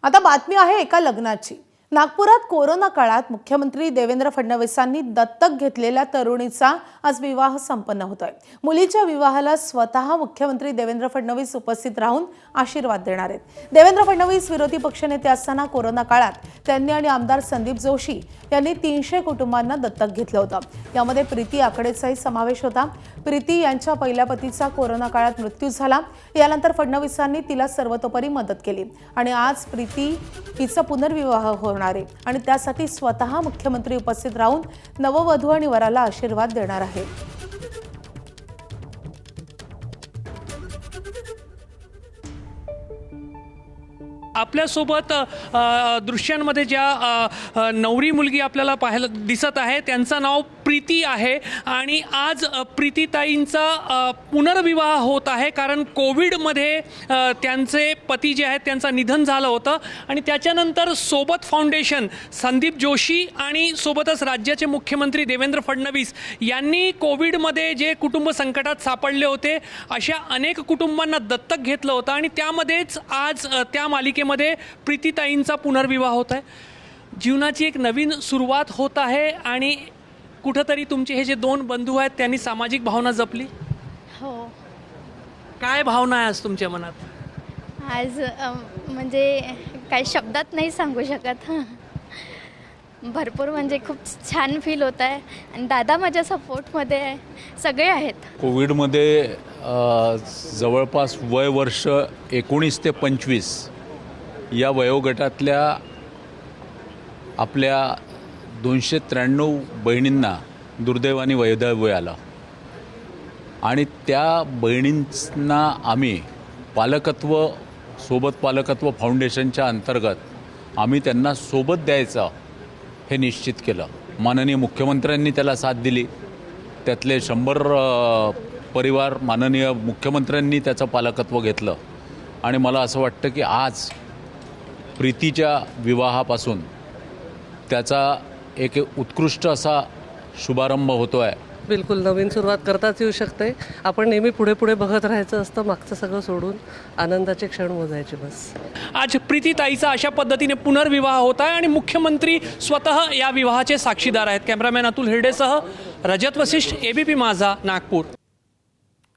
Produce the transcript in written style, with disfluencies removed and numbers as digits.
आता बातमी आहे एका लग्नाची। नागपुरात कोरोना काळात मुख्यमंत्री देवेंद्र फडणवीसांनी दत्तक घेतलेल्या तरुणीचा आज विवाह संपन्न होतोय। मुलीच्या विवाहाला स्वतः मुख्यमंत्री देवेंद्र फडणवीस उपस्थित राहून आशीर्वाद देणार आहेत। देवेंद्र फडणवीस विरोधी पक्षनेते असताना कोरोना काळात त्यांनी आणि आमदार संदीप जोशी यांनी 300 कुटुंबांना दत्तक घेतलं होतं। यामध्ये प्रीती आकडेचाही समावेश होता। प्रीती यांच्या पहिल्या पतीचा कोरोना काळात मृत्यू झाला। यानंतर फडणवीसांनी तिला सर्वतोपरी मदत केली आणि आज प्रीती हिचा पुनर्विवाह होणार आहे आणि त्यासाठी स्वतः मुख्यमंत्री उपस्थित राहून नववधू आणि वराला आशीर्वाद देणार आहेत। आपल्यासोबत दृश्यांमध्ये ज्या नवरी मुलगी आपल्याला पाहायला दिसत आहे त्यांचं नाव प्रीती आहे आणि आज प्रीतीताईंचा पुनर्विवाह होत आहे, कारण कोविडमध्ये त्यांचे पती जे आहेत त्यांचं निधन झालं होतं आणि त्याच्यानंतर सोबत फाउंडेशन, संदीप जोशी आणि सोबतच राज्याचे मुख्यमंत्री देवेंद्र फडणवीस यांनी कोविडमध्ये जे कुटुंब संकटात सापडले होते अशा अनेक कुटुंबांना दत्तक घेतलं होतं आणि त्यामध्येच आज त्या मालिकेमध्ये प्रीतीताईंचा पुनर्विवाह होत आहे। जीवनाची एक नवीन सुरुवात होत आहे आणि कुठेतरी तुमचे हे जे दोन बंधू आहेत त्यांनी सामाजिक भावना जपली। हो, काय भावना आहे आज तुमच्या मनात? आज म्हणजे काही शब्दात नाही सांगू शकत। भरपूर म्हणजे खूप छान फील होत आहे आणि दादा माझ्या सपोर्टमध्ये आहे, सगळे आहेत। कोविडमध्ये जवळपास वय वर्ष 19 ते 25 या वयोगटातल्या आपल्या 293 बहिणींना दुर्दैवाने वैधव्य आलं आणि त्या बहिणींना आम्ही सोबत पालकत्व फाउंडेशनच्या अंतर्गत आम्ही त्यांना सोबत द्यायचं हे निश्चित केलं। माननीय मुख्यमंत्र्यांनी त्याला साथ दिली। त्यातले 100 परिवार माननीय मुख्यमंत्र्यांनी त्याचं पालकत्व घेतलं आणि मला असं वाटतं की आज प्रीतीच्या विवाहापासून त्याचा एक उत्कृष्ट असा शुभारंभ होतो आहे। बिलकुल नवीन सुरुवात करताच येऊ शकते। आपण नेहमी पुढे पुढे बघत राहायचं असतं, मागचं सगळं सोडून आनंदाचे क्षण मोजायचे बस। आज प्रीतीताईचा अशा पद्धतीने पुनर्विवाह होत आहे आणि मुख्यमंत्री स्वतः या विवाहाचे साक्षीदार आहेत। कॅमेरामॅन अतुल हिरडेसह रजत वशिष्ठ, ABP माझा, नागपूर।